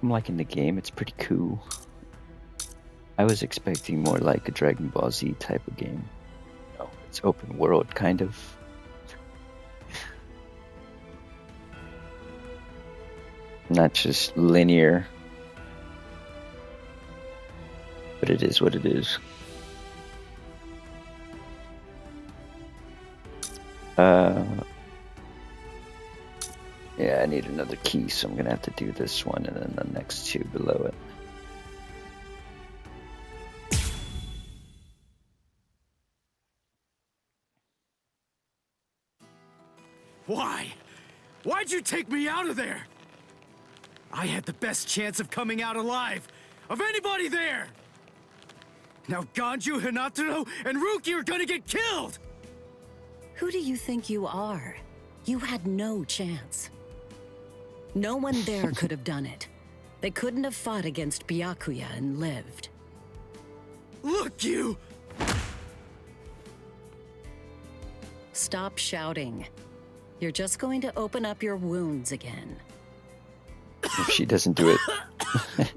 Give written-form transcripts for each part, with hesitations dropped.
I'm liking the game. It's pretty cool. I was expecting more like a Dragon Ball Z type of game. No, it's open world, kind of. Not just linear. But it is what it is. Yeah, I need another key, so I'm gonna have to do this one and then the next two below it. Why? Why'd you take me out of there? I had the best chance of coming out alive, of anybody there! Now Ganju, Hinataro, and Rukia are gonna get killed! Who do you think you are? You had no chance. No one there could have done it. They couldn't have fought against Byakuya and lived. Look, you! Stop shouting. You're just going to open up your wounds again. If she doesn't do it.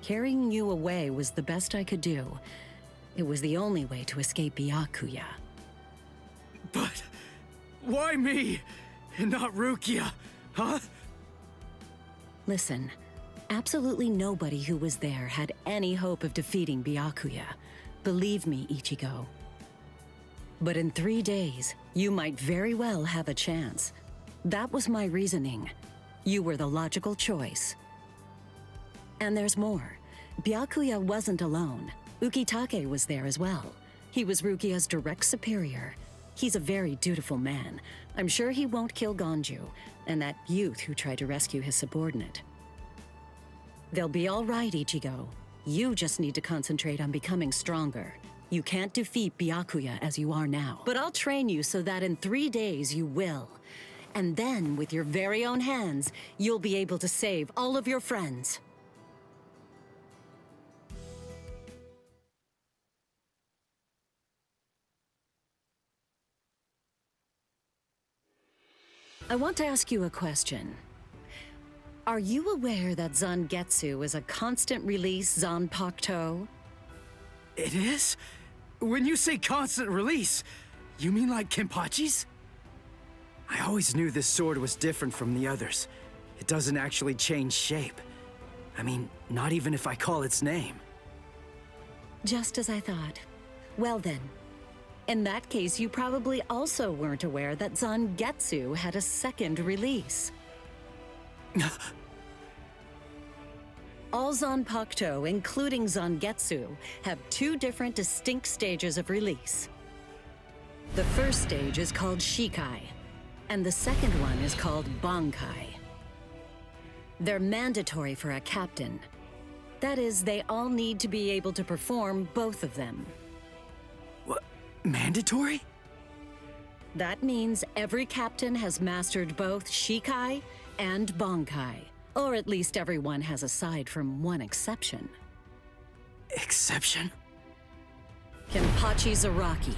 Carrying you away was the best I could do. It was the only way to escape Byakuya. But why me and not Rukia, huh? Listen, absolutely nobody who was there had any hope of defeating Byakuya. Believe me, Ichigo. But in 3 days, you might very well have a chance. That was my reasoning. You were the logical choice. And there's more. Byakuya wasn't alone. Ukitake was there as well. He was Rukia's direct superior. He's a very dutiful man. I'm sure he won't kill Ganju, and that youth who tried to rescue his subordinate. They'll be all right, Ichigo. You just need to concentrate on becoming stronger. You can't defeat Byakuya as you are now. But I'll train you so that in 3 days you will. And then, with your very own hands, you'll be able to save all of your friends. I want to ask you a question. Are you aware that Zangetsu is a constant release Zanpakuto? It is? When you say constant release, you mean like Kenpachi's? I always knew this sword was different from the others. It doesn't actually change shape. I mean, not even if I call its name. Just as I thought. Well then, in that case, you probably also weren't aware that Zangetsu had a second release. All Zanpakuto, including Zangetsu, have 2 different distinct stages of release. The first stage is called Shikai, and the second one is called Bankai. They're mandatory for a captain. That is, they all need to be able to perform both of them. What? Mandatory? That means every captain has mastered both Shikai and Bankai. Or at least everyone has aside from one exception. Exception? Kenpachi Zaraki.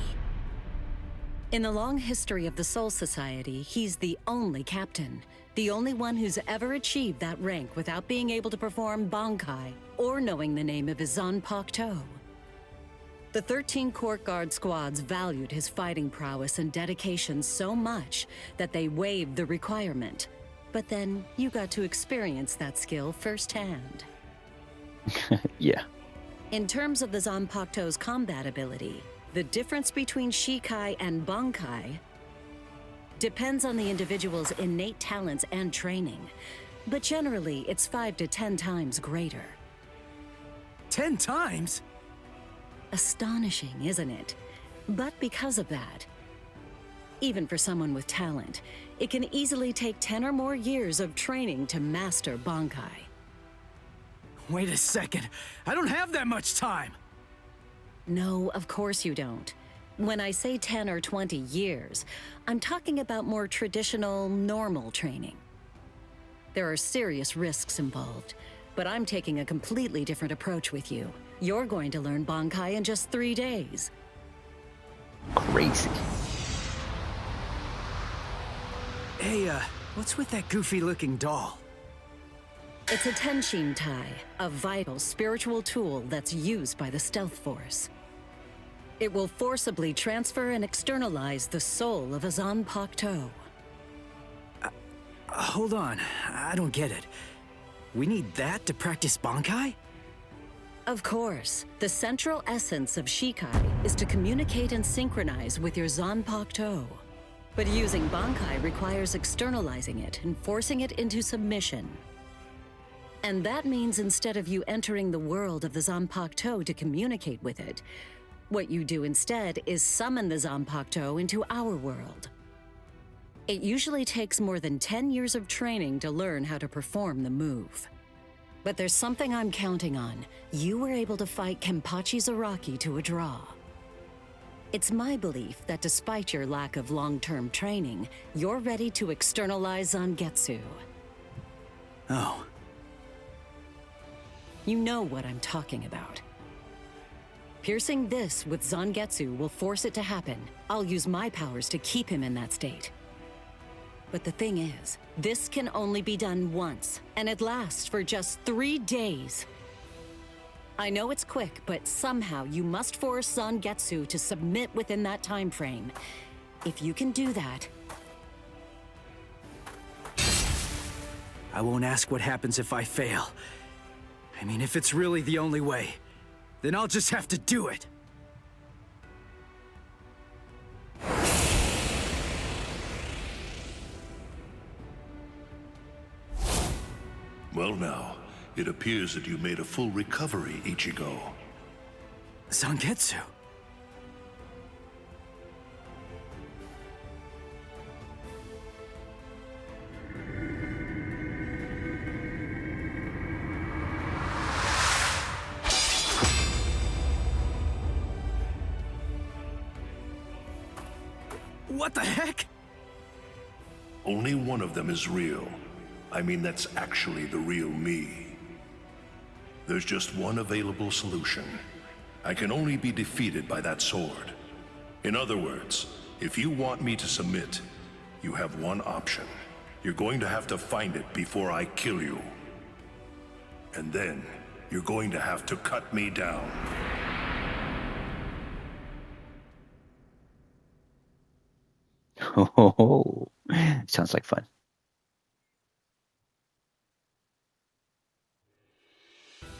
In the long history of the Soul Society, he's the only captain. The only one who's ever achieved that rank without being able to perform Bankai or knowing the name of his Zanpakuto. The 13 court guard squads valued his fighting prowess and dedication so much that they waived the requirement. But then you got to experience that skill firsthand. Yeah. In terms of the Zanpakuto's combat ability, the difference between Shikai and Bankai depends on the individual's innate talents and training, but generally it's 5 to 10 times greater. 10 times? Astonishing, isn't it? But because of that, even for someone with talent, it can easily take 10 or more years of training to master Bankai. Wait a second, I don't have that much time! No, of course you don't. When I say 10 or 20 years, I'm talking about more traditional, normal training. There are serious risks involved, but I'm taking a completely different approach with you. You're going to learn Bankai in just 3 days. Crazy. Hey, what's with that goofy-looking doll? It's a Tenshin Tai, a vital spiritual tool that's used by the Stealth Force. It will forcibly transfer and externalize the soul of a Zanpakuto. Hold on, I don't get it. We need that to practice Bankai? Of course, the central essence of Shikai is to communicate and synchronize with your Zanpakuto. But using Bankai requires externalizing it and forcing it into submission. And that means instead of you entering the world of the Zanpakuto to communicate with it, what you do instead is summon the Zanpakuto into our world. It usually takes more than 10 years of training to learn how to perform the move. But there's something I'm counting on. You were able to fight Kenpachi Zaraki to a draw. It's my belief that despite your lack of long-term training, you're ready to externalize Zangetsu. Oh. You know what I'm talking about. Piercing this with Zangetsu will force it to happen. I'll use my powers to keep him in that state. But the thing is, this can only be done once, and it lasts for just 3 days. I know it's quick, but somehow you must force Zangetsu to submit within that time frame. If you can do that... I won't ask what happens if I fail. I mean, if it's really the only way, then I'll just have to do it. Well now, it appears that you made a full recovery, Ichigo. Zangetsu? What the heck? Only one of them is real. I mean, that's actually the real me. There's just one available solution. I can only be defeated by that sword. In other words, if you want me to submit, you have one option. You're going to have to find it before I kill you. And then, you're going to have to cut me down. Oh, sounds like fun.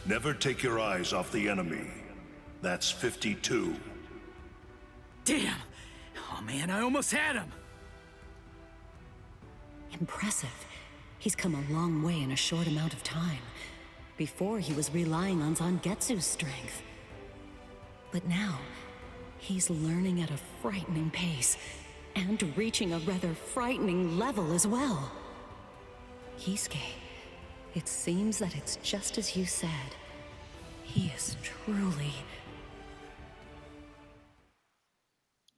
Never take your eyes off the enemy. That's 52. Damn! Oh man, I almost had him! Impressive. He's come a long way in a short amount of time. Before, he was relying on Zangetsu's strength. But now, he's learning at a frightening pace, and reaching a rather frightening level as well. Kisuke, it seems that it's just as you said. He is truly...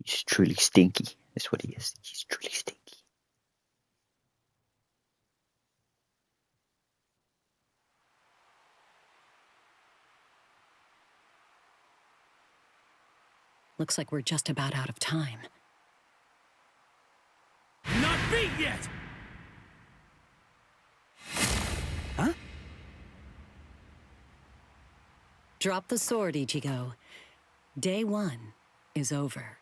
He's truly stinky. That's what he is. He's truly stinky. Looks like we're just about out of time. Not beat yet! Huh? Drop the sword, Ichigo. Day 1 is over.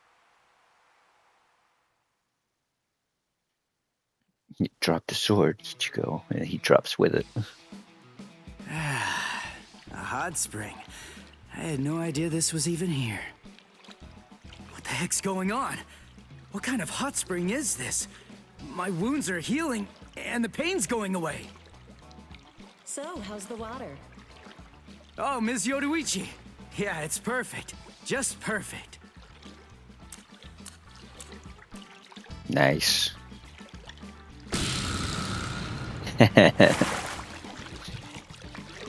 You drop the sword, Ichigo, and he drops with it. A hot spring. I had no idea this was even here. What the heck's going on? What kind of hot spring is this? My wounds are healing, and the pain's going away. So, how's the water? Oh, Ms. Yoruichi. Yeah, it's perfect. Just perfect. Nice.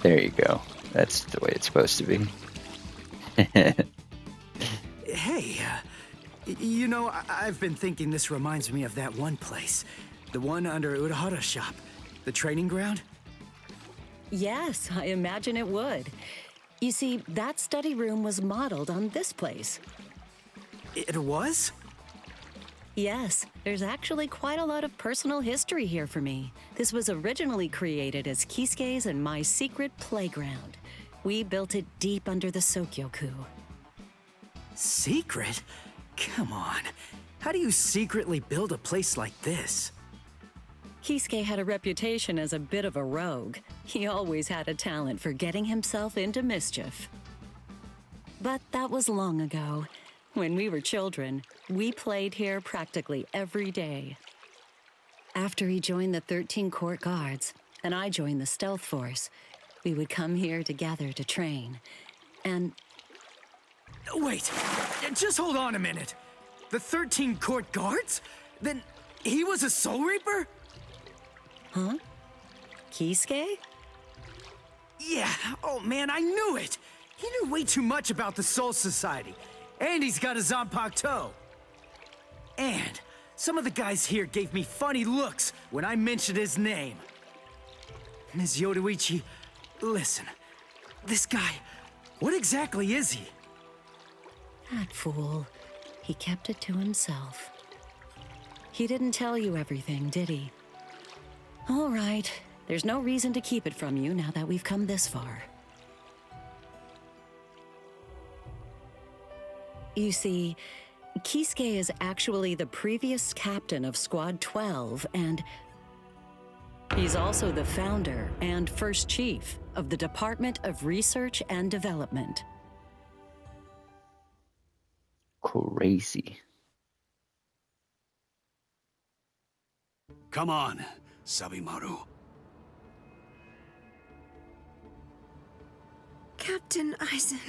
There you go. That's the way it's supposed to be. Hey, you know, I've been thinking this reminds me of that one place. The one under Urahara's shop. The training ground? Yes, I imagine it would. You see, that study room was modeled on this place. It was? Yes, there's actually quite a lot of personal history here for me. This was originally created as Kisuke's and my secret playground. We built it deep under the Sokyoku. Secret? Come on. How do you secretly build a place like this? Kisuke had a reputation as a bit of a rogue. He always had a talent for getting himself into mischief. But that was long ago. When we were children, we played here practically every day. After he joined the 13 Court Guards, and I joined the Stealth Force, we would come here together to train. And... Wait, just hold on a minute. The 13 Court Guards? Then he was a Soul Reaper? Huh? Kisuke? Yeah, oh man, I knew it! He knew way too much about the Soul Society. And he's got a Zanpakuto. And some of the guys here gave me funny looks when I mentioned his name. Ms. Yoruichi, listen. This guy, what exactly is he? That fool. He kept it to himself. He didn't tell you everything, did he? All right. There's no reason to keep it from you now that we've come this far. You see, Kisuke is actually the previous captain of Squad 12, and he's also the founder and first chief of the Department of Research and Development. Crazy. Come on, Sabimaru. Captain Aizen.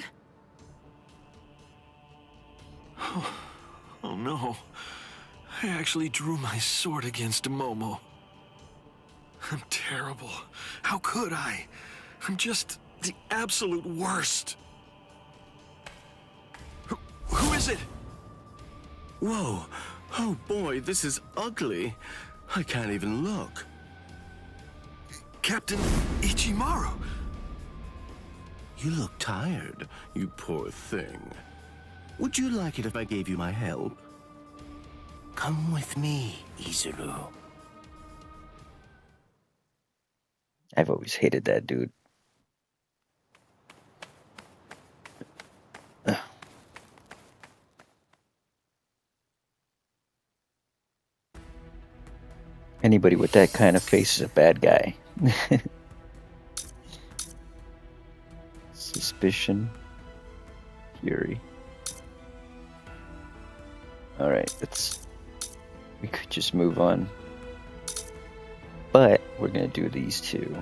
Oh no. I actually drew my sword against Momo. I'm terrible. How could I? I'm just the absolute worst. Who is it? Whoa. Oh boy, this is ugly. I can't even look. Captain Ichimaru. You look tired, you poor thing. Would you like it if I gave you my help? Come with me, Izuru. I've always hated that dude. Ugh. Anybody with that kind of face is a bad guy. Suspicion. Fury. Alright, we could just move on. But we're gonna do these two.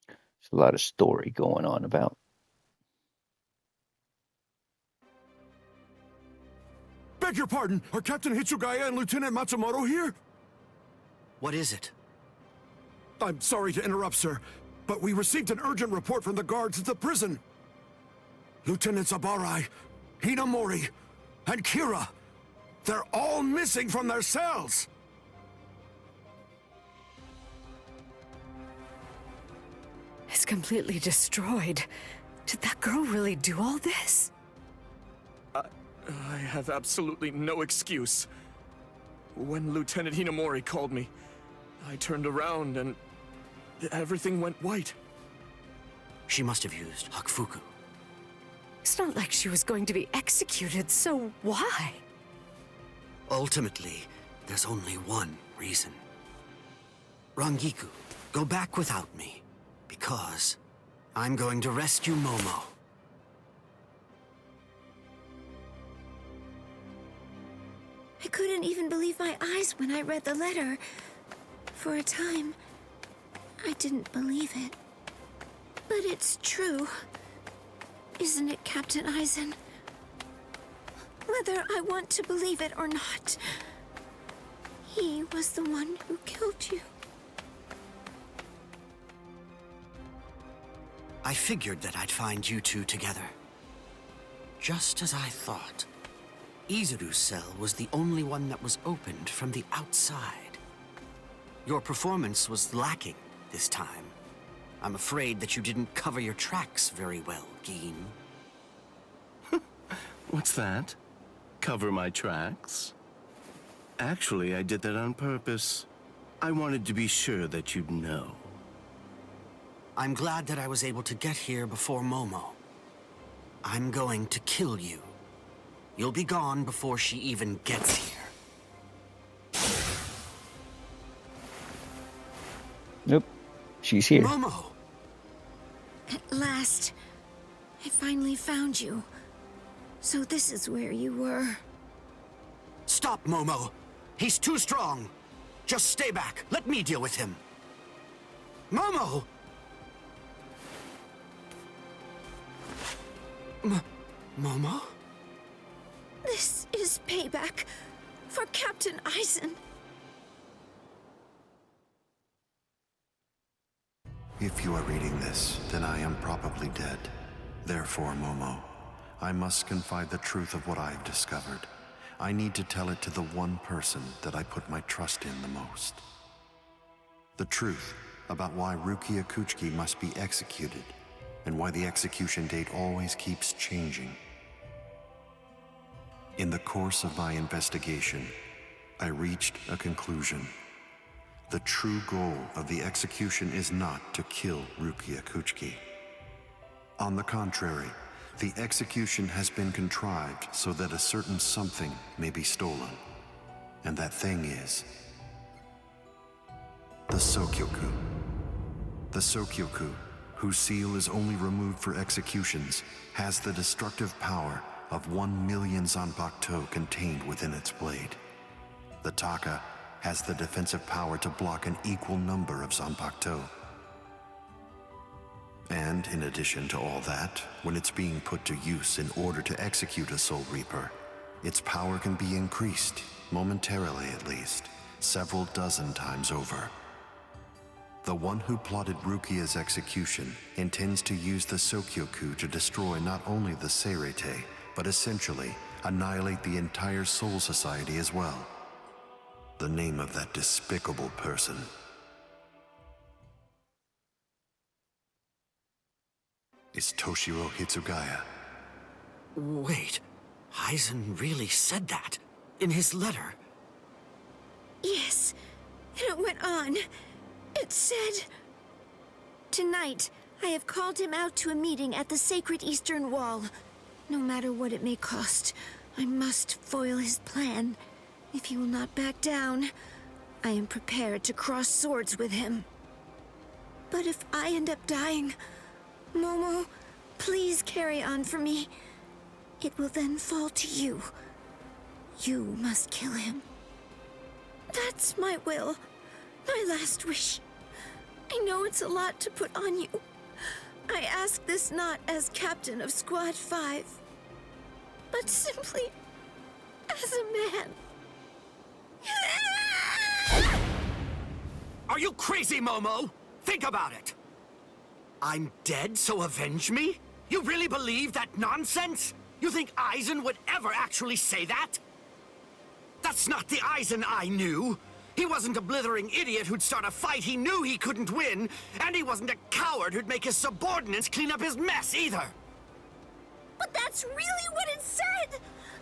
There's a lot of story going on about. Beg your pardon, are Captain Hitsugaya and Lieutenant Matsumoto here? What is it? I'm sorry to interrupt, sir, but we received an urgent report from the guards at the prison. Lieutenant Sabarai, Hinamori, and Kira, they're all missing from their cells! It's completely destroyed. Did that girl really do all this? I have absolutely no excuse. When Lieutenant Hinamori called me, I turned around and everything went white. She must have used Hakufuku. It's not like she was going to be executed, so why? Ultimately, there's only one reason. Rangiku, go back without me, because I'm going to rescue Momo. I couldn't even believe my eyes when I read the letter. For a time, I didn't believe it. But it's true. Isn't it, Captain Aizen? Whether I want to believe it or not, he was the one who killed you. I figured that I'd find you two together. Just as I thought. Izuru's cell was the only one that was opened from the outside. Your performance was lacking this time. I'm afraid that you didn't cover your tracks very well, Gin. What's that? Cover my tracks? Actually, I did that on purpose. I wanted to be sure that you'd know. I'm glad that I was able to get here before Momo. I'm going to kill you. You'll be gone before she even gets here. Nope. She's here. Momo! At last, I finally found you. So this is where you were. Stop, Momo! He's too strong! Just stay back. Let me deal with him. Momo! Momo? This is payback for Captain Eisen. If you are reading this, then I am probably dead. Therefore, Momo, I must confide the truth of what I have discovered. I need to tell it to the one person that I put my trust in the most. The truth about why Rukia Kuchiki must be executed, and why the execution date always keeps changing. In the course of my investigation, I reached a conclusion. The true goal of the execution is not to kill Rukia Kuchiki. On the contrary, the execution has been contrived so that a certain something may be stolen. And that thing is the Sokyoku. The Sokyoku, whose seal is only removed for executions, has the destructive power of 1 million Zanpakuto contained within its blade. The Taka has the defensive power to block an equal number of Zanpakuto. And in addition to all that, when it's being put to use in order to execute a Soul Reaper, its power can be increased, momentarily at least, several dozen times over. The one who plotted Rukia's execution intends to use the Sokyoku to destroy not only the Seirete, but essentially annihilate the entire Soul Society as well. The name of that despicable person is Toshiro Hitsugaya. Wait, Eisen really said that in his letter? Yes, and it went on. It said, "Tonight, I have called him out to a meeting at the Sacred Eastern Wall. No matter what it may cost, I must foil his plan. If he will not back down, I am prepared to cross swords with him. But if I end up dying, Momo, please carry on for me. It will then fall to you. You must kill him. That's my will, my last wish. I know it's a lot to put on you. I ask this not as captain of Squad 5, but simply as a man." Are you crazy, Momo? Think about it. I'm dead, so avenge me? You really believe that nonsense? You think Eisen would ever actually say that? That's not the Eisen I knew. He wasn't a blithering idiot who'd start a fight he knew he couldn't win, and he wasn't a coward who'd make his subordinates clean up his mess either. But that's really what it said!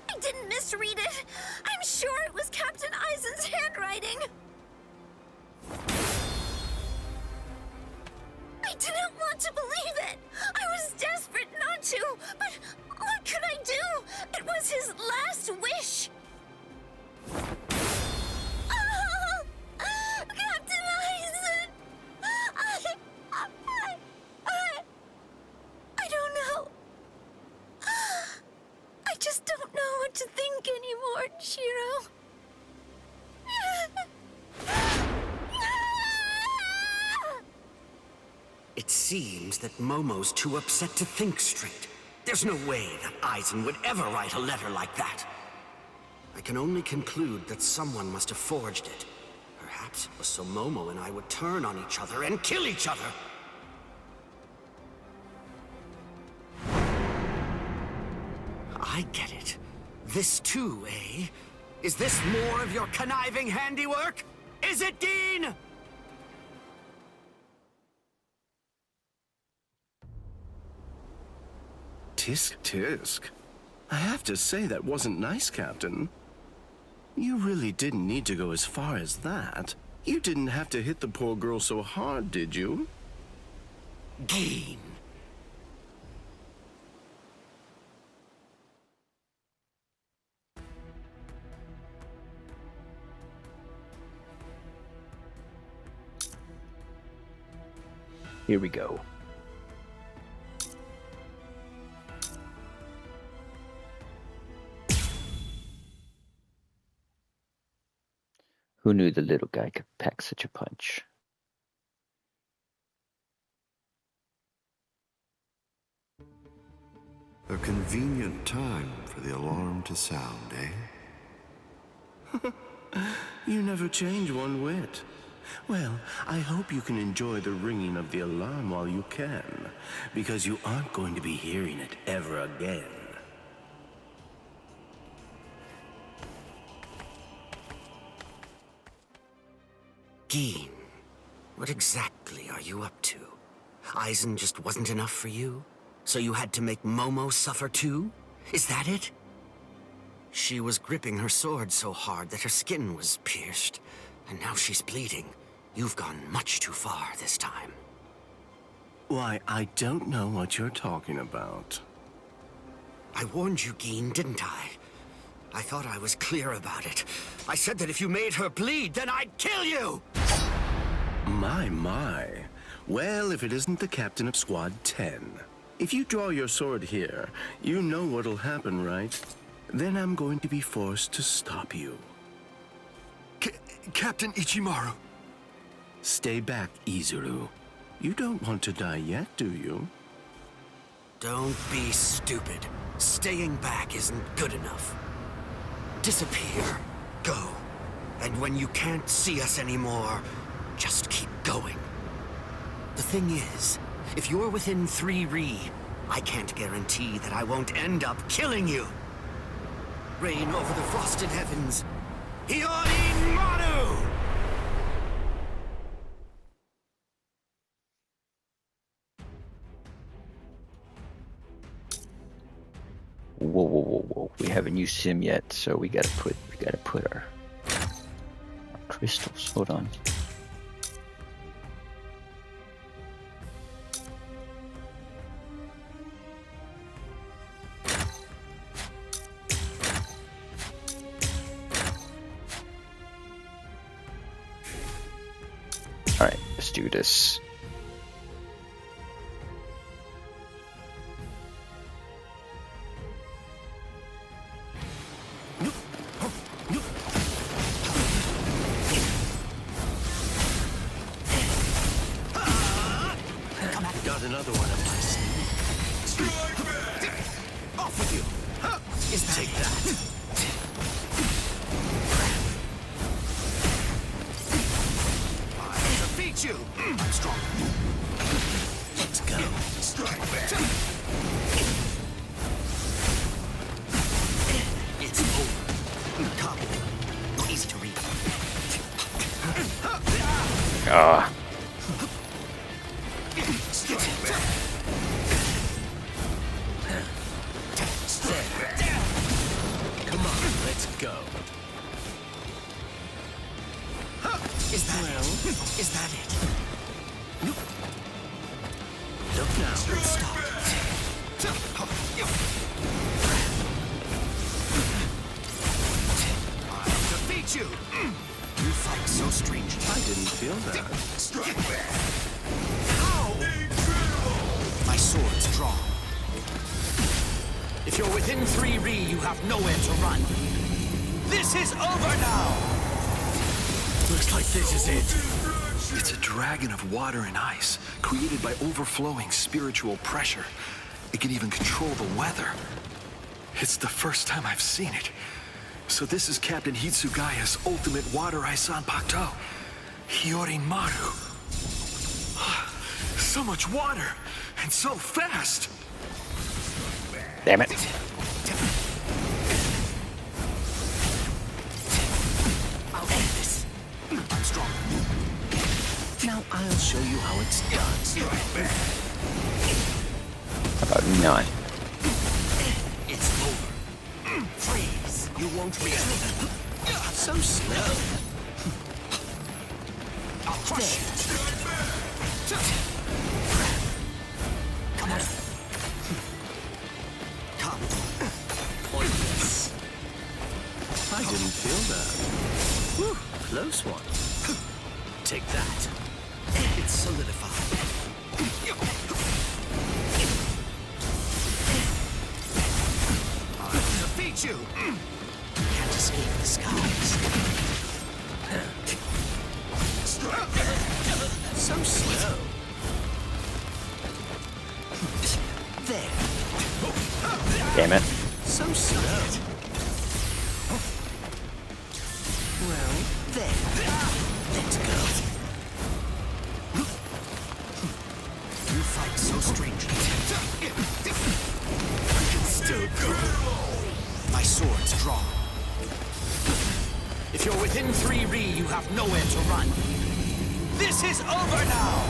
I didn't misread it. I'm sure it was Captain Eisen's handwriting. I didn't want to believe it. I was desperate not to, but what could I do? It was his last wish. Oh, Captain Eisen! I don't know. I just don't know what to think anymore, Shiro. It seems that Momo's too upset to think straight. There's no way that Eisen would ever write a letter like that. I can only conclude that someone must have forged it. Perhaps it was so Momo and I would turn on each other and kill each other. I get it. This too, eh? Is this more of your conniving handiwork? Is it, Dean? Tisk tisk. I have to say that wasn't nice, Captain. You really didn't need to go as far as that. You didn't have to hit the poor girl so hard, did you? Dean. Here we go. Who knew the little guy could pack such a punch? A convenient time for the alarm to sound, eh? You never change one whit. Well, I hope you can enjoy the ringing of the alarm while you can, because you aren't going to be hearing it ever again. Dean, what exactly are you up to? Aizen just wasn't enough for you? So you had to make Momo suffer too? Is that it? She was gripping her sword so hard that her skin was pierced, and now she's bleeding. You've gone much too far this time. Why, I don't know what you're talking about. I warned you, Geen, didn't I? I thought I was clear about it. I said that if you made her bleed, then I'd kill you! My. Well, if it isn't the captain of Squad 10. If you draw your sword here, you know what'll happen, right? Then I'm going to be forced to stop you. Captain Ichimaru. Stay back, Izuru. You don't want to die yet, do you? Don't be stupid. Staying back isn't good enough. Disappear. Go. And when you can't see us anymore, just keep going. The thing is, if you're within 3 Ri, I can't guarantee that I won't end up killing you. Reign over the frosted heavens. Hiyori Maru! Whoa. We haven't used him yet, so we gotta put our crystals. Hold on. Alright, let's do this. Got another one of my sleeve. Off with you! Take that! I'll defeat you! I'm strong. Let's go. Strike back. It's over. Copy. Easy to read. Ah. Come on, let's go. Is that it? Look now. Stop. I'll defeat you! You fight so strangely. I didn't feel that. Strike back. How? My sword's drawn. If you're within 3 Ri, you have nowhere to run. This is over now! Looks like this is it. It's a dragon of water and ice, created by overflowing spiritual pressure. It can even control the weather. It's the first time I've seen it. So this is Captain Hitsugaya's ultimate water ice Sanpakuto, Hiyori Maru. So much water, and so fast! Damn it. I'll show you how it's done. How about none? It's over. Freeze. You won't react. So slow. I'll crush you. Come on. Come. Pointless. I didn't feel that. Whew, close one. Take that. It's solidified. I'll defeat you. Can't escape the skies. So slow. There. Damn it. So slow. Well, there. Let's go. You fight so strangely. I can still go. My sword's drawn. If you're within 3 Ri, you have nowhere to run. This is over now!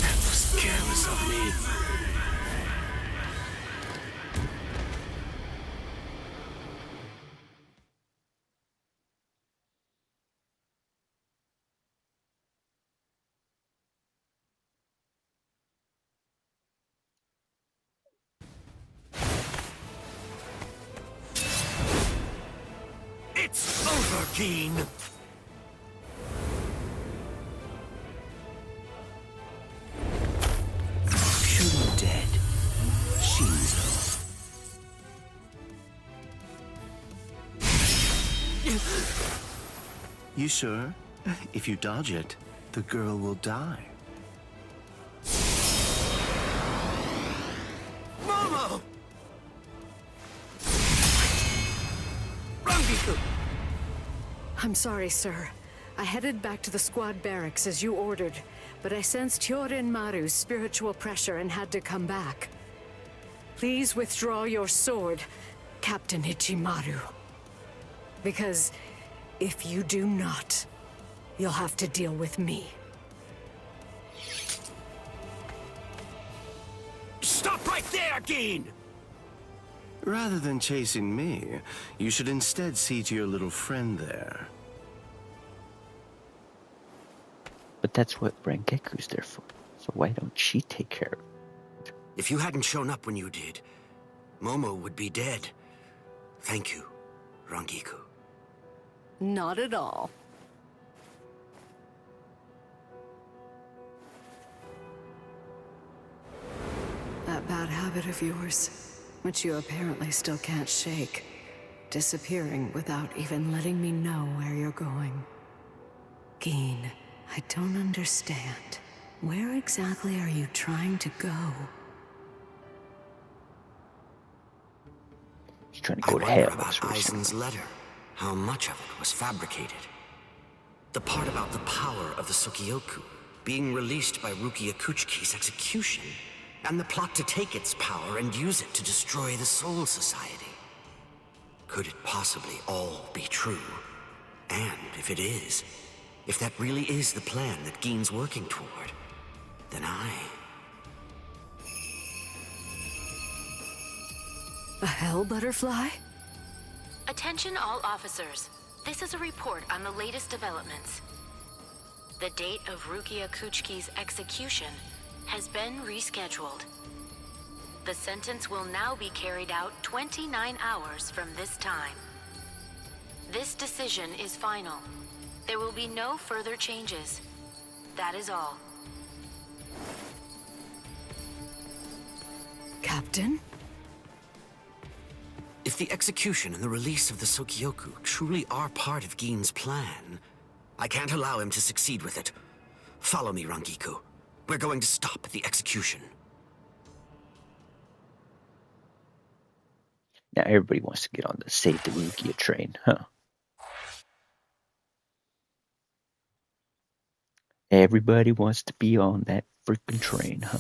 That was careless of me. It's over, Keen! Shoot him dead. Shinzo. You sure? If you dodge it, the girl will die. Momo! Rangiku! I'm sorry, sir. I headed back to the squad barracks as you ordered, but I sensed Hyorin Maru's spiritual pressure and had to come back. Please withdraw your sword, Captain Ichimaru. Because if you do not, you'll have to deal with me. Stop right there, Geen! Rather than chasing me, you should instead see to your little friend there. But that's what Rangeku's there for. So why don't she take care of it? If you hadn't shown up when you did, Momo would be dead. Thank you, Rangiku. Not at all. That bad habit of yours, which you apparently still can't shake. Disappearing without even letting me know where you're going. Geen, I don't understand. Where exactly are you trying to go? She's trying to go to I wonder hell. about That's what she's Aizen's letter. How much of it was fabricated? The part about the power of the Sukioku being released by Rukia Kuchiki's execution, and the plot to take its power and use it to destroy the Soul Society. Could it possibly all be true? And if it is, if that really is the plan that Geen's working toward, then A hell butterfly? Attention all officers. This is a report on the latest developments. The date of Rukia Kuchiki's execution has been rescheduled. The sentence will now be carried out 29 hours from this time. This decision is final. There will be no further changes. That is all. Captain? If the execution and the release of the Sukioku truly are part of Geen's plan, I can't allow him to succeed with it. Follow me, Rangiku. We're going to stop the execution. Now everybody wants to get on the Save the Rukia train, huh? Everybody wants to be on that freaking train, huh?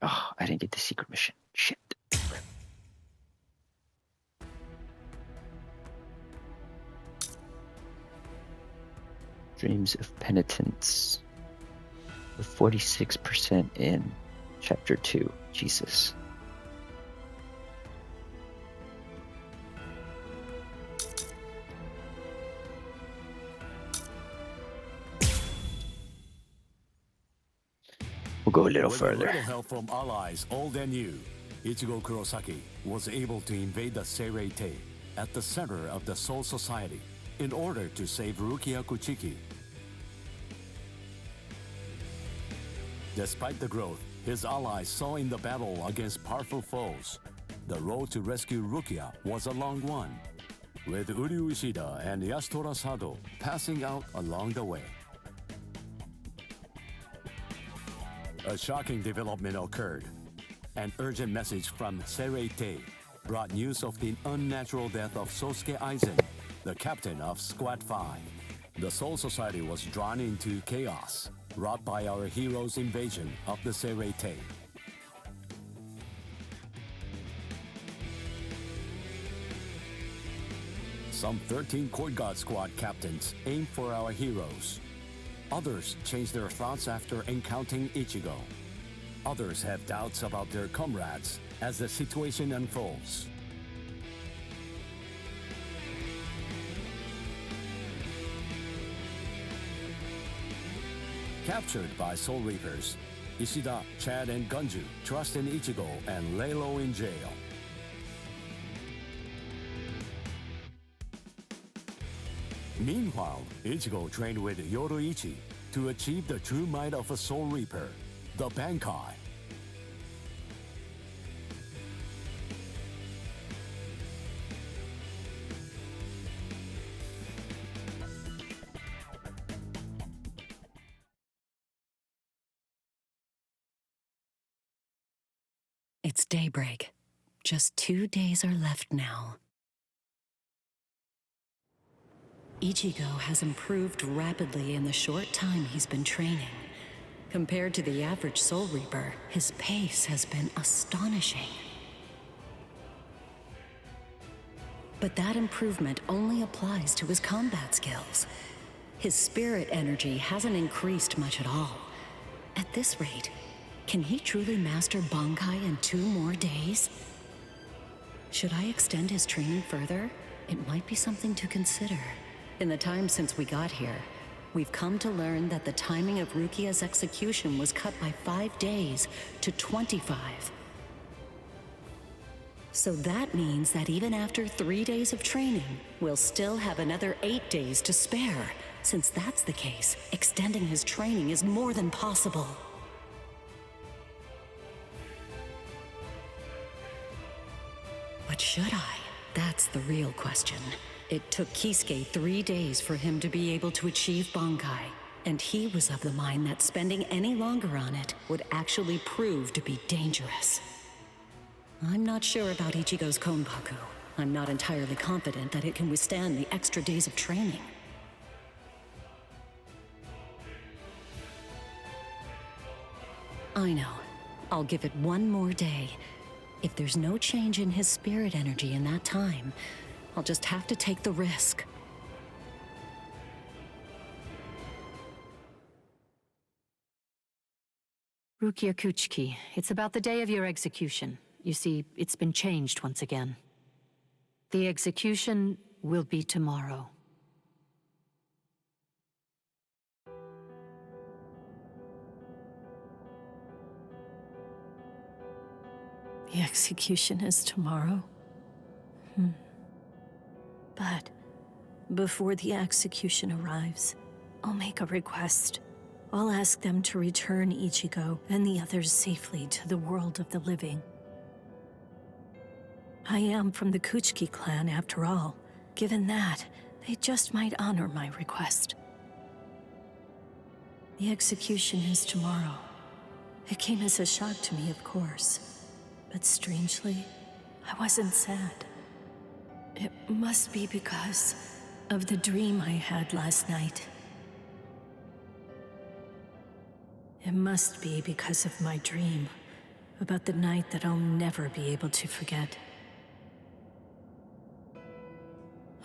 Oh, I didn't get the secret mission. Shit. Dreams of Penitence. With 46% in Chapter 2. Jesus. We'll go a little With further. a little help from allies old and new, Ichigo Kurosaki was able to invade the Seirei-tei at the center of the Soul Society in order to save Rukia Kuchiki. Despite the growth his allies saw in the battle against powerful foes, the road to rescue Rukia was a long one, with Uryu Ishida and Yasutora Sado passing out along the way. A shocking development occurred. An urgent message from Seirei-tei brought news of the unnatural death of Sosuke Aizen, the captain of Squad 5. The Soul Society was drawn into chaos, wrought by our hero's invasion of the Seirei-tei. Some 13 Court Guard Squad captains aimed for our heroes. Others changed their thoughts after encountering Ichigo. Others have doubts about their comrades as the situation unfolds. Captured by Soul Reapers, Ishida, Chad, and Gunju trust in Ichigo and lay low in jail. Meanwhile, Ichigo trained with Yoruichi to achieve the true might of a Soul Reaper, the Bankai. It's daybreak. Just 2 days are left now. Ichigo has improved rapidly in the short time he's been training. Compared to the average Soul Reaper, his pace has been astonishing. But that improvement only applies to his combat skills. His spirit energy hasn't increased much at all. At this rate, can he truly master Bankai in 2 more days? Should I extend his training further? It might be something to consider. In the time since we got here, we've come to learn that the timing of Rukia's execution was cut by 5 days to 25. So that means that even after 3 days of training, we'll still have another 8 days to spare. Since that's the case, extending his training is more than possible. But should I? That's the real question. It took Kisuke 3 days for him to be able to achieve Bankai, and he was of the mind that spending any longer on it would actually prove to be dangerous. I'm not sure about Ichigo's Konpaku. I'm not entirely confident that it can withstand the extra days of training. I know. I'll give it 1 more day. If there's no change in his spirit energy in that time, I'll just have to take the risk. Rukia Kuchiki, it's about the day of your execution. You see, it's been changed once again. The execution will be tomorrow. The execution is tomorrow? But before the execution arrives, I'll make a request. I'll ask them to return Ichigo and the others safely to the world of the living. I am from the Kuchiki clan after all. Given that, they just might honor my request. The execution is tomorrow. It came as a shock to me, of course. But strangely, I wasn't sad. It must be because of the dream I had last night. It must be because of my dream about the night that I'll never be able to forget.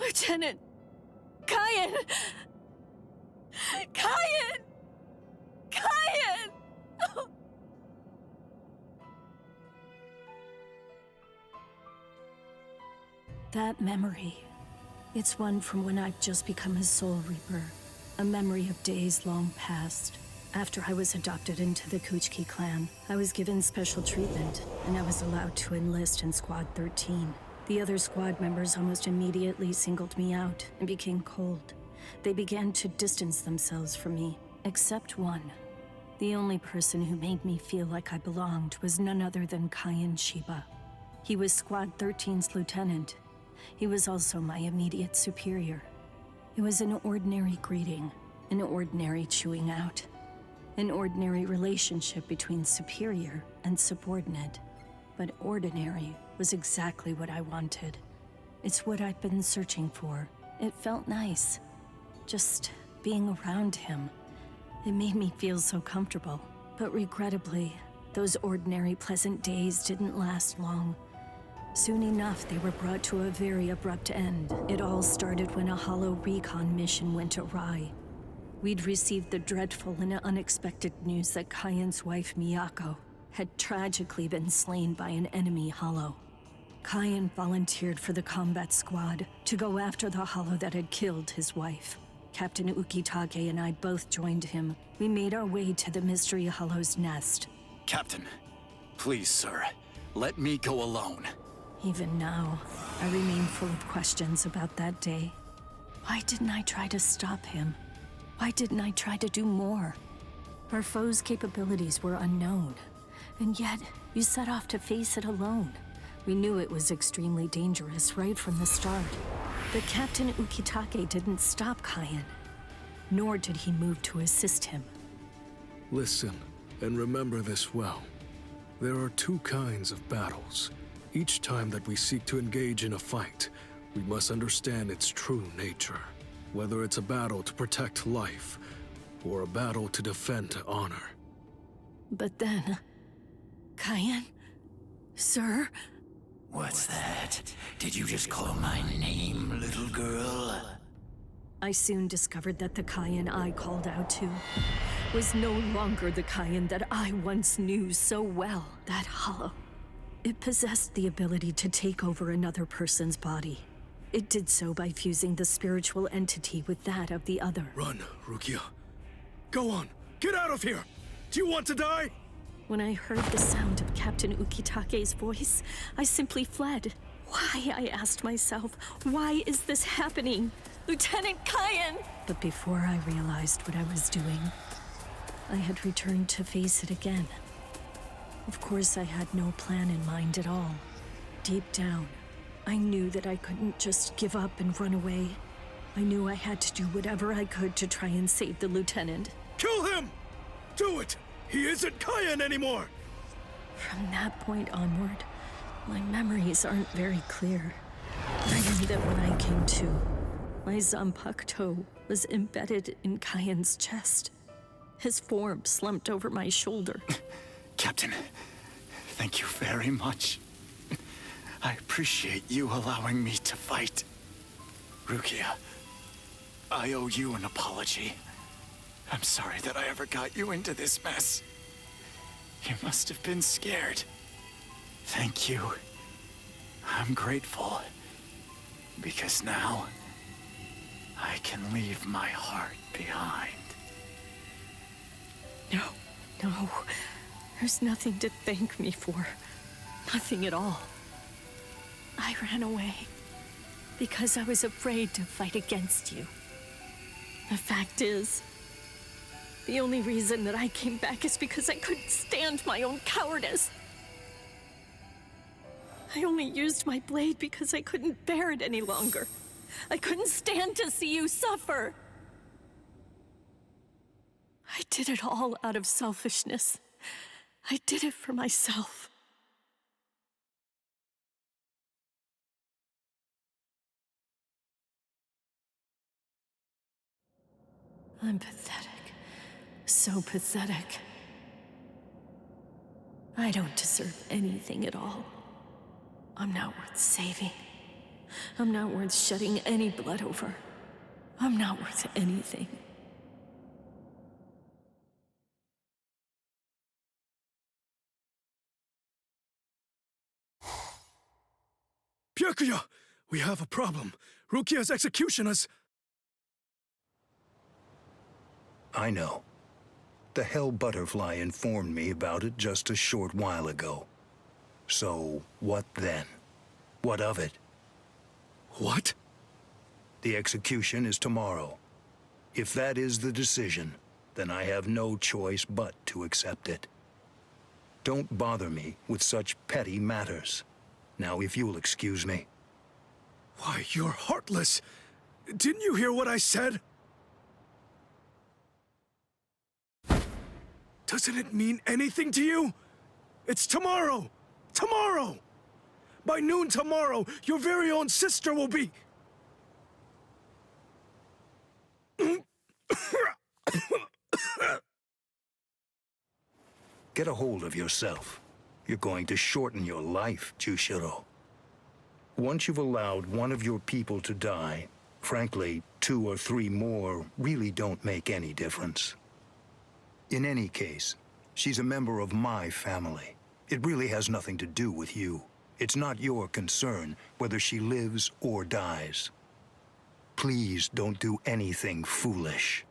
Lieutenant! Kyan! Kyan! Kyan! That memory, it's one from when I'd just become his Soul Reaper. A memory of days long past. After I was adopted into the Kuchiki clan, I was given special treatment, and I was allowed to enlist in Squad 13. The other squad members almost immediately singled me out and became cold. They began to distance themselves from me, except one. The only person who made me feel like I belonged was none other than Kyan Shiba. He was Squad 13's lieutenant. He was also my immediate superior. It was an ordinary greeting, an ordinary chewing out, an ordinary relationship between superior and subordinate. But ordinary was exactly what I wanted. It's what I'd been searching for. It felt nice. Just being around him. It made me feel so comfortable. But regrettably, those ordinary pleasant days didn't last long. Soon enough, they were brought to a very abrupt end. It all started when a hollow recon mission went awry. We'd received the dreadful and unexpected news that Kyan's wife, Miyako, had tragically been slain by an enemy hollow. Kyan volunteered for the combat squad to go after the hollow that had killed his wife. Captain Ukitake and I both joined him. We made our way to the Mystery Hollow's nest. Captain, please, sir, let me go alone. Even now, I remain full of questions about that day. Why didn't I try to stop him? Why didn't I try to do more? Our foe's capabilities were unknown, and yet you set off to face it alone. We knew it was extremely dangerous right from the start. But Captain Ukitake didn't stop Kyan, nor did he move to assist him. Listen, and remember this well. There are two kinds of battles. Each time that we seek to engage in a fight, we must understand its true nature. Whether it's a battle to protect life, or a battle to defend honor. But then... Kyan? Sir? What's that? Did you just call my name, little girl? I soon discovered that the Kyan I called out to was no longer the Kyan that I once knew so well. That hollow. It possessed the ability to take over another person's body. It did so by fusing the spiritual entity with that of the other. Run, Rukia. Go on, get out of here! Do you want to die? When I heard the sound of Captain Ukitake's voice, I simply fled. Why, I asked myself, why is this happening? Lieutenant Kyan! But before I realized what I was doing, I had returned to face it again. Of course, I had no plan in mind at all. Deep down, I knew that I couldn't just give up and run away. I knew I had to do whatever I could to try and save the lieutenant. Kill him! Do it! He isn't Kyan anymore! From that point onward, my memories aren't very clear. I knew that when I came to, my Zanpakuto was embedded in Kyan's chest. His form slumped over my shoulder. Captain, thank you very much. I appreciate you allowing me to fight. Rukia, I owe you an apology. I'm sorry that I ever got you into this mess. You must have been scared. Thank you. I'm grateful. Because now, I can leave my heart behind. No. There's nothing to thank me for. Nothing at all. I ran away because I was afraid to fight against you. The fact is, the only reason that I came back is because I couldn't stand my own cowardice. I only used my blade because I couldn't bear it any longer. I couldn't stand to see you suffer. I did it all out of selfishness. I did it for myself. I'm pathetic. So pathetic. I don't deserve anything at all. I'm not worth saving. I'm not worth shedding any blood over. I'm not worth anything. Byakuya! We have a problem. Rukia's execution is... I know. The Hell Butterfly informed me about it just a short while ago. So, what then? What of it? What? The execution is tomorrow. If that is the decision, then I have no choice but to accept it. Don't bother me with such petty matters. Now, if you'll excuse me. Why, you're heartless. Didn't you hear what I said? Doesn't it mean anything to you? It's tomorrow! Tomorrow! By noon tomorrow, your very own sister will be... Get a hold of yourself. You're going to shorten your life, Toshiro. Once you've allowed one of your people to die, frankly, 2 or 3 more really don't make any difference. In any case, she's a member of my family. It really has nothing to do with you. It's not your concern whether she lives or dies. Please don't do anything foolish.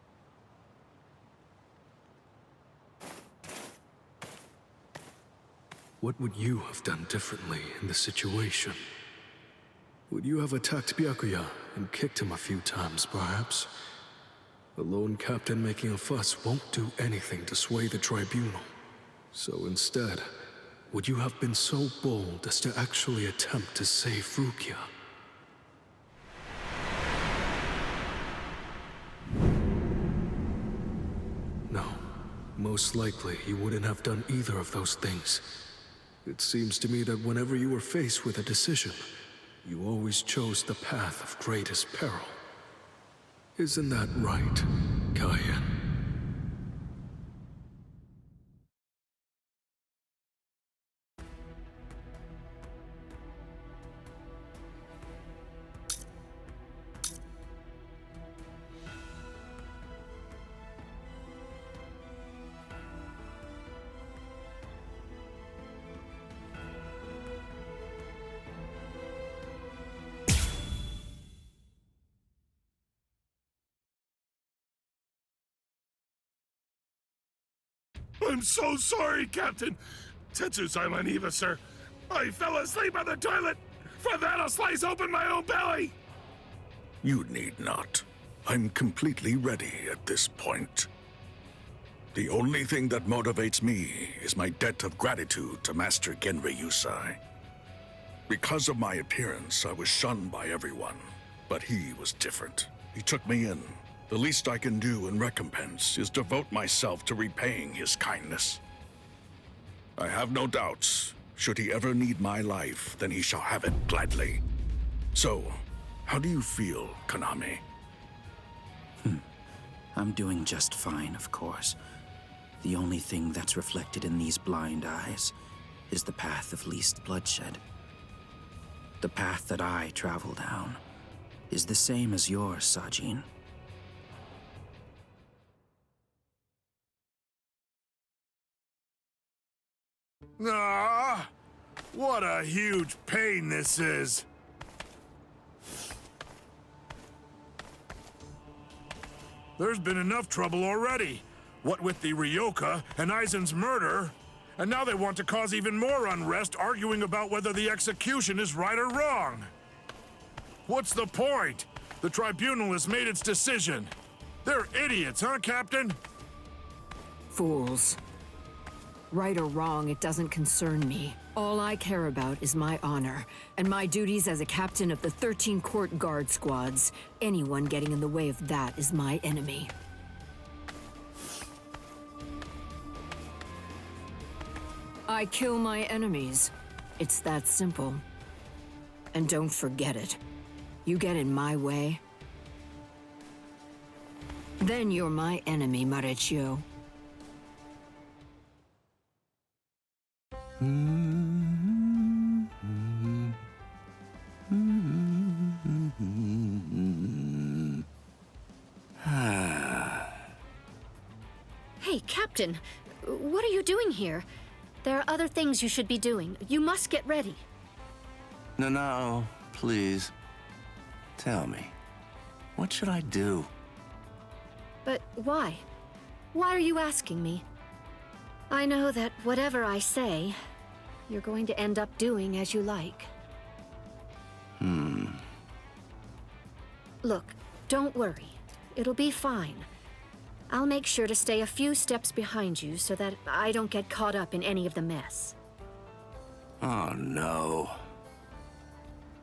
What would you have done differently in this situation? Would you have attacked Byakuya and kicked him a few times, perhaps? The lone captain making a fuss won't do anything to sway the tribunal. So instead, would you have been so bold as to actually attempt to save Rukia? No, most likely you wouldn't have done either of those things. It seems to me that whenever you were faced with a decision, you always chose the path of greatest peril. Isn't that right, Kaya? I'm so sorry, Captain. Tetsu-sama Eva, sir. I fell asleep on the toilet. For that, I'll slice open my own belly. You need not. I'm completely ready at this point. The only thing that motivates me is my debt of gratitude to Master Genri Yusai. Because of my appearance, I was shunned by everyone. But he was different. He took me in. The least I can do in recompense is devote myself to repaying his kindness. I have no doubts. Should he ever need my life, then he shall have it gladly. So, how do you feel, Konami? I'm doing just fine, of course. The only thing that's reflected in these blind eyes is the path of least bloodshed. The path that I travel down is the same as yours, Sajin. Ah, what a huge pain this is. There's been enough trouble already. What with the Ryoka and Aizen's murder, and now they want to cause even more unrest, arguing about whether the execution is right or wrong. What's the point? The tribunal has made its decision. They're idiots, huh, Captain? Fools. Right or wrong, it doesn't concern me. All I care about is my honor, and my duties as a captain of the 13 court guard squads. Anyone getting in the way of that is my enemy. I kill my enemies. It's that simple. And don't forget it. You get in my way, then you're my enemy, Marechio. Hey, Captain, what are you doing here? There are other things you should be doing. You must get ready. No, please. Tell me, what should I do? But why? Why are you asking me? I know that whatever I say, you're going to end up doing as you like. Look, don't worry. It'll be fine. I'll make sure to stay a few steps behind you so that I don't get caught up in any of the mess. Oh, no.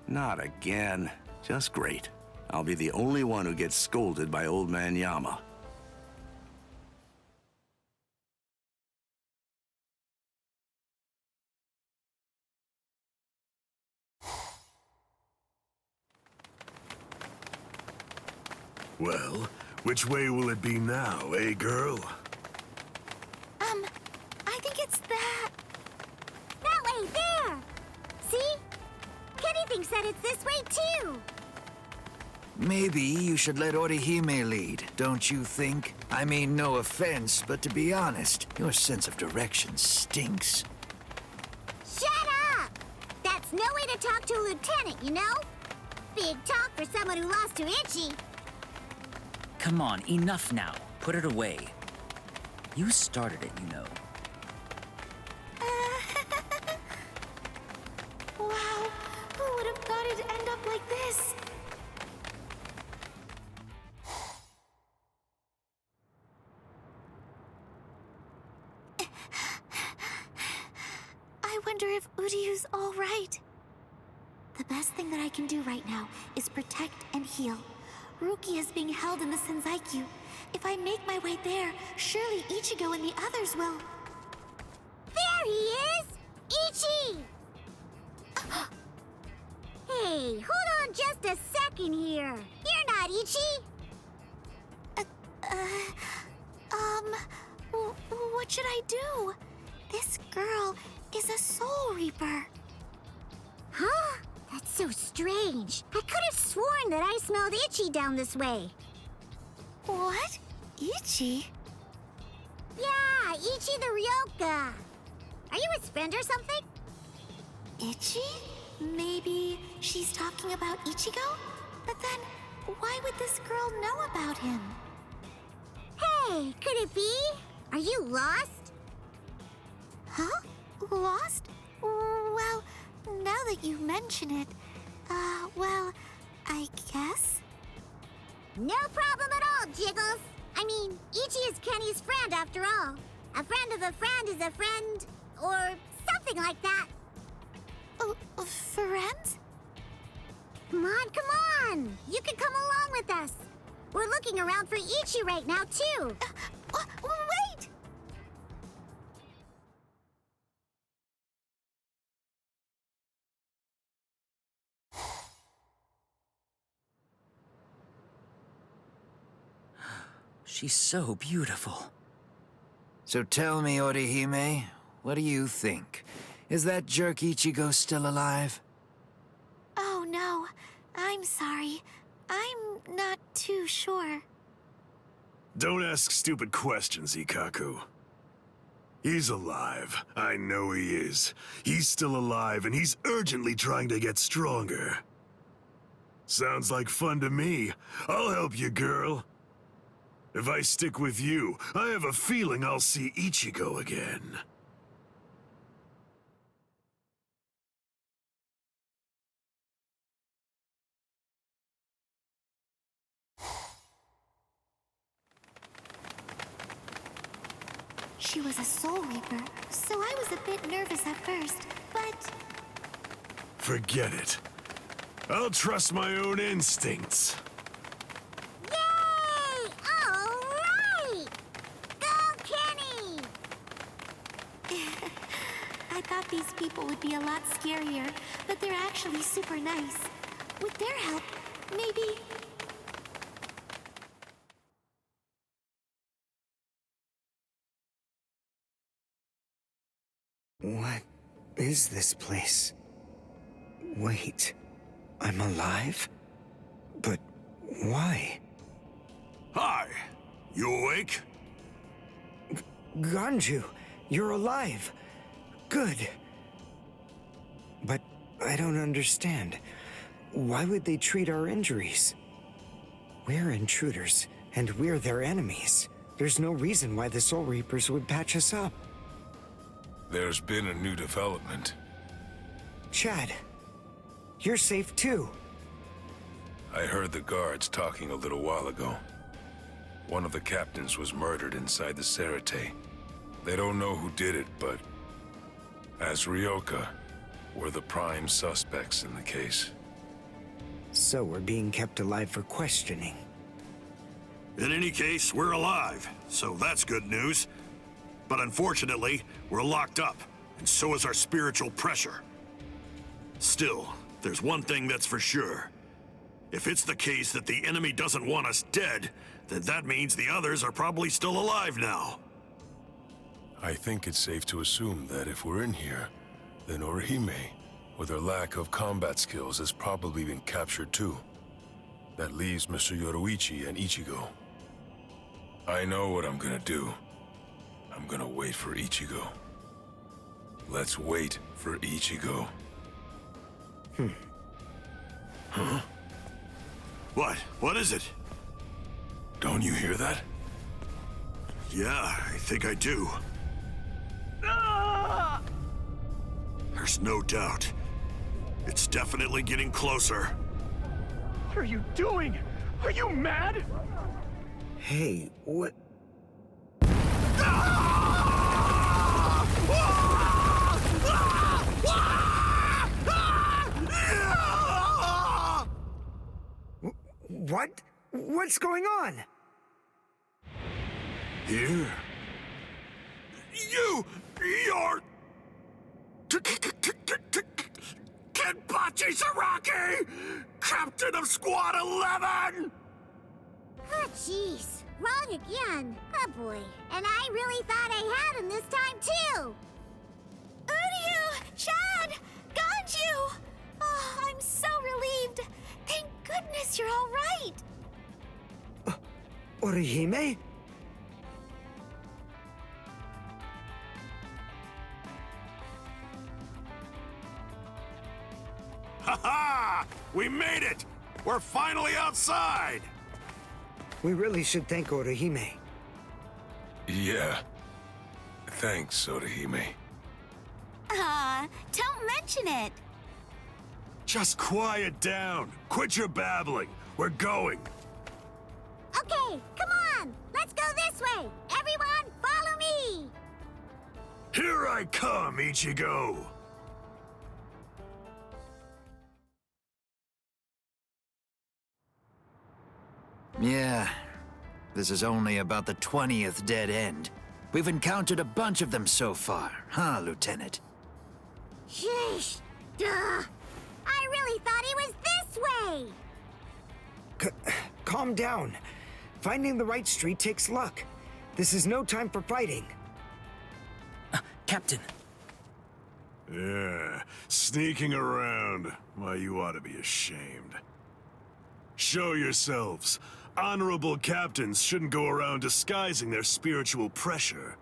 Not again. Just great. I'll be the only one who gets scolded by Old Man Yama. Well, which way will it be now, eh, girl? I think it's that way, there! See? Kenny thinks that it's this way, too! Maybe you should let Orihime lead, don't you think? I mean, no offense, but to be honest, your sense of direction stinks. Shut up! That's no way to talk to a lieutenant, you know? Big talk for someone who lost to Ichi. Come on, enough now. Put it away. You started it, you know. Wow, who would have thought it'd end up like this? I wonder if Uryu's all right. The best thing that I can do right now is protect and heal. Rukia is being held in the Senzaiku. If I make my way there, surely Ichigo and the others will... There he is! Ichi! Hey, hold on just a second here. You're not Ichi! What should I do? This girl is a Soul Reaper. Huh? That's so strange. I could have sworn that I smelled Ichi down this way. What? Ichi? Yeah, Ichi the Ryoka. Are you his friend or something? Ichi? Maybe she's talking about Ichigo? But then, why would this girl know about him? Hey, could it be? Are you lost? Huh? Lost? Well, now that you mention it, well, I guess? No problem at all, Jiggles. I mean, Ichi is Kenny's friend after all. A friend of a friend is a friend, or something like that. Friends? Come on! You can come along with us. We're looking around for Ichi right now, too. Wait! She's so beautiful. So tell me, Orihime, what do you think? Is that jerk Ichigo still alive? Oh, no. I'm sorry. I'm not too sure. Don't ask stupid questions, Ikaku. He's alive. I know he is. He's still alive, and he's urgently trying to get stronger. Sounds like fun to me. I'll help you, girl. If I stick with you, I have a feeling I'll see Ichigo again. She was a Soul Reaper, so I was a bit nervous at first, but... Forget it. I'll trust my own instincts. Yay! All right! Go, Kenny! I thought these people would be a lot scarier, but they're actually super nice. With their help, maybe... What is this place? Wait, I'm alive? But why? Hi! You awake? Ganju, you're alive. Good. But I don't understand. Why would they treat our injuries? We're intruders, and we're their enemies. There's no reason why the Soul Reapers would patch us up. There's been a new development. Chad, you're safe too. I heard the guards talking a little while ago. One of the captains was murdered inside the Serite. They don't know who did it, but as Ryoka, we're the prime suspects in the case. So we're being kept alive for questioning. In any case, we're alive, so that's good news. But unfortunately, we're locked up, and so is our spiritual pressure. Still, there's one thing that's for sure. If it's the case that the enemy doesn't want us dead, then that means the others are probably still alive now. I think it's safe to assume that if we're in here, then Orihime, with her lack of combat skills, has probably been captured too. That leaves Mr. Yoruichi and Ichigo. I know what I'm gonna do. I'm gonna wait for Ichigo. Let's wait for Ichigo. Huh? What? What is it? Don't you hear that? Yeah, I think I do. There's no doubt. It's definitely getting closer. What are you doing? Are you mad? Hey, what? What? What's going on? Here? You're... Kenpachi Saraki! Captain of Squad 11! Oh, jeez. Wrong again. Oh, boy. And I really thought I had him this time, too! Uryu! Chad! Ganju! Oh, I'm so relieved. Thank goodness you're all right. Orihime? Ha-ha! We made it! We're finally outside! We really should thank Orihime. Yeah. Thanks, Orihime. Don't mention it. Just quiet down. Quit your babbling. We're going. Okay, come on. Let's go this way. Everyone, follow me. Here I come, Ichigo. Yeah, this is only about the 20th dead end. We've encountered a bunch of them so far, huh, Lieutenant? Sheesh. Duh. I really thought he was this way. Calm down. Finding the right street takes luck. This is no time for fighting. Captain. Yeah, sneaking around. Why, you ought to be ashamed. Show yourselves. Honorable captains shouldn't go around disguising their spiritual pressure.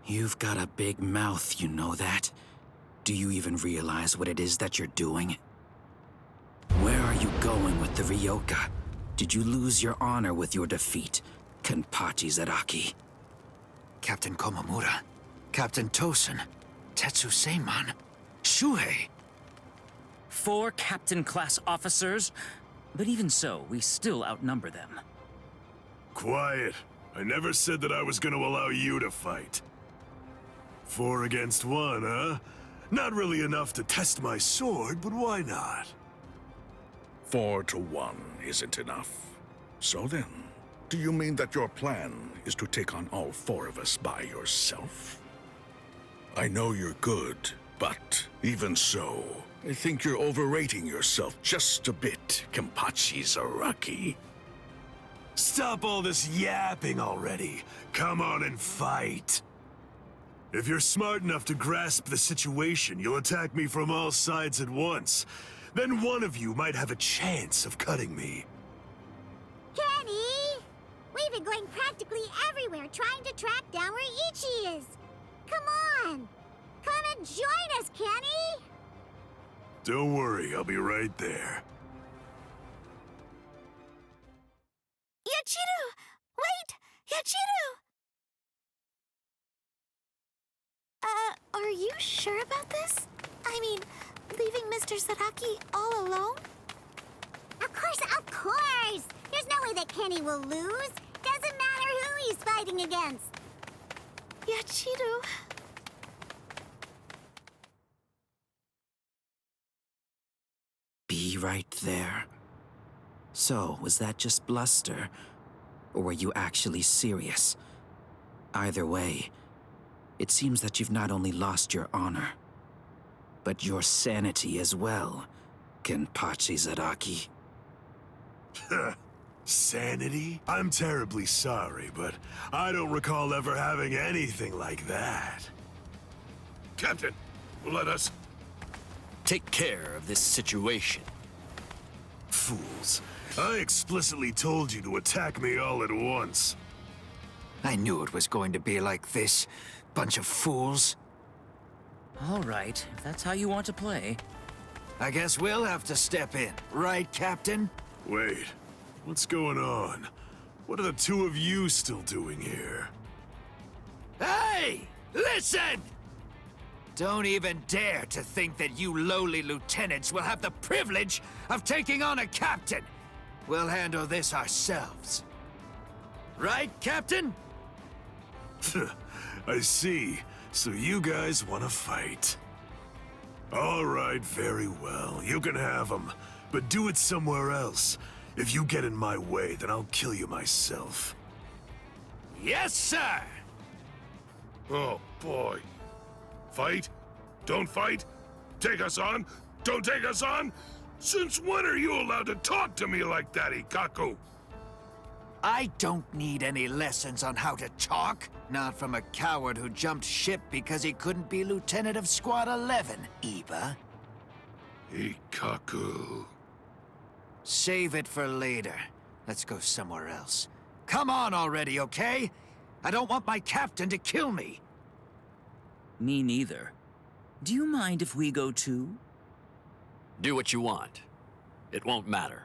You've got a big mouth, you know that? Do you even realize what it is that you're doing? Where are you going with the Ryoka? Did you lose your honor with your defeat, Kenpachi Zaraki? Captain Komamura, Captain Tosen, Tetsu-Seiman, Shuhei. 4 captain-class officers? But even so, we still outnumber them. Quiet. I never said that I was going to allow you to fight. 4 against 1, huh? Not really enough to test my sword, but why not? 4 to 1 isn't enough. So then, do you mean that your plan is to take on all 4 of us by yourself? I know you're good, but even so, I think you're overrating yourself just a bit, Kenpachi Zaraki. Stop all this yapping already. Come on and fight. If you're smart enough to grasp the situation, you'll attack me from all sides at once. Then one of you might have a chance of cutting me. Kenny! We've been going practically everywhere trying to track down where Ichi is. Come on! Come and join us, Kenny! Don't worry, I'll be right there. Yachiru! Wait! Yachiru! Are you sure about this? I mean, leaving Mr. Sadaki all alone? Of course! There's no way that Kenny will lose. Doesn't matter who he's fighting against. Yachiru... Be right there. So, was that just bluster? Or were you actually serious? Either way, it seems that you've not only lost your honor, but your sanity as well, Kenpachi Zaraki. Sanity? I'm terribly sorry, but I don't recall ever having anything like that. Captain, let us... take care of this situation. Fools. I explicitly told you to attack me all at once. I knew it was going to be like this. Bunch of fools. All right, if that's how you want to play. I guess we'll have to step in, right, Captain? Wait, what's going on? What are the two of you still doing here? Hey! Listen! Don't even dare to think that you lowly lieutenants will have the privilege of taking on a captain. We'll handle this ourselves. Right, Captain? I see. So you guys want to fight. All right, very well. You can have them. But do it somewhere else. If you get in my way, then I'll kill you myself. Yes, sir! Oh, boy. Fight? Don't fight? Take us on? Don't take us on? Since when are you allowed to talk to me like that, Ikaku? I don't need any lessons on how to talk. Not from a coward who jumped ship because he couldn't be Lieutenant of Squad 11, Iba. Ikaku. Save it for later. Let's go somewhere else. Come on already, okay? I don't want my captain to kill me. Me neither. Do you mind if we go too? Do what you want. It won't matter.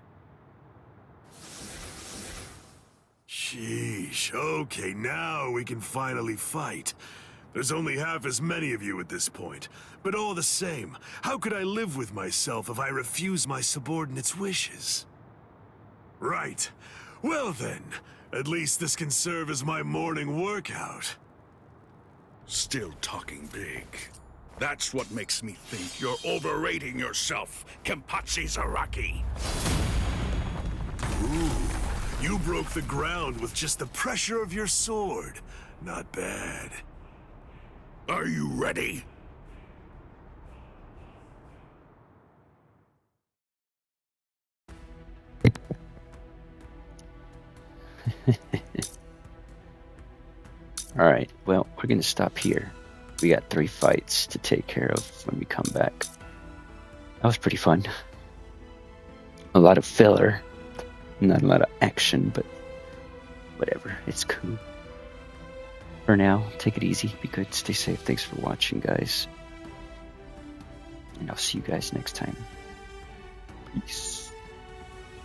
Sheesh. Okay, now we can finally fight. There's only half as many of you at this point. But all the same, how could I live with myself if I refuse my subordinates' wishes? Right. Well then, at least this can serve as my morning workout. Still talking big. That's what makes me think you're overrating yourself, Kenpachi Zaraki. Ooh, you broke the ground with just the pressure of your sword. Not bad. Are you ready? Alright, well, we're gonna stop here. We got 3 fights to take care of when we come back. That was pretty fun. A lot of filler. Not a lot of action, but whatever, it's cool. For now, take it easy, be good, stay safe. Thanks for watching, guys. And I'll see you guys next time. Peace.